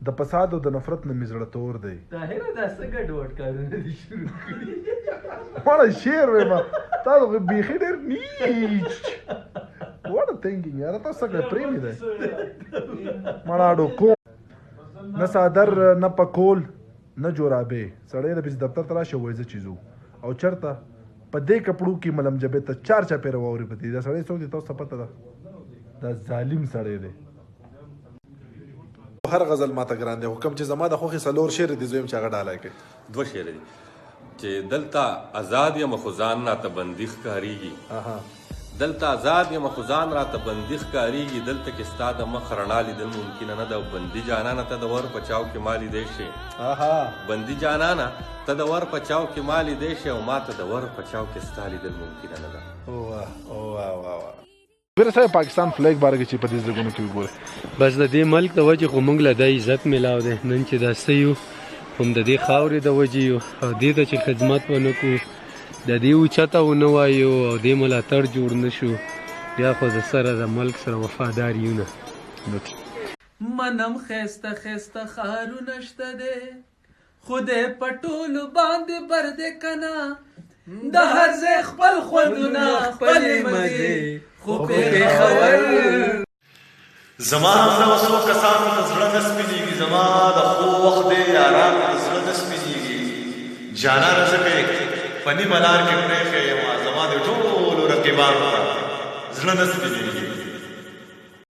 د فساد او د نفرت نه مې زړه تور دی. طاهره دا څه ګډوډ کارونه دي شروع کړي. واړه شعر وایم تاسو خو بیخي ډېر نیچ واړه تھینکینګ یاره تاسو څنګه پرېمې دی مړاډو کوم نه څادر نه پکول نه جورابې سړی د بیس دفتر ته راشه وایي زه چیزو او چېرته په دې کپړو کې ملم جبې ته چار چاپېره واورې په دې دا سړی څوک دی تاسو ته پته ده دا ظالم سړی دی. هر غزل ماته ګران دی خو کوم چې زما د خوښې څلور شعر دي زه یم چې هغه ډالۍ کوي. 2 شعر دي چې دلته آزاد یم خو ځان راته بندي ښکارېږي دلته آزاد یم خو ځان راته بندي ښکارېږي دلته کې ستا د مخ رڼا لیدل ممکنه نه ده بندي جانانه ته د ور په چاو کې ما لیدی شي بندي جانانه ته د ور په چاو کې ما لیدی شي او ما ته د ور په چاو کې ستا لیدل ممکنه نه ده. بیر صاحب پاکستان فلیګ باره کې چې په دې ځایونو کې وګورئ بس د دې ملک د وجې خو موږ له دا عزت میلاو دی نن چې دا څه یو هم د دې خاورې د وجې یو او دې ته چې خدمت ونه کړو د دې اوچته ونه وایو او دې ملاتړ جوړ نه شو بیا خو د سره د ملک سره وفادار یو نه. منم خسته خسته خارونه شته دی خدای په ټولو باندې بر دی کنه د هر ځای خپل خوندونه خپلې مزې خو پرې خبر زما هم د وسو کسانو ته زړه نه سپینېږي زما د ښو وخت دی آرام ته زړه نه سپینېږي جانانه ځکه په نیمه لار کې پرېښی یم زما د ټولو رقیبانو ته زړه نه سپینېږي.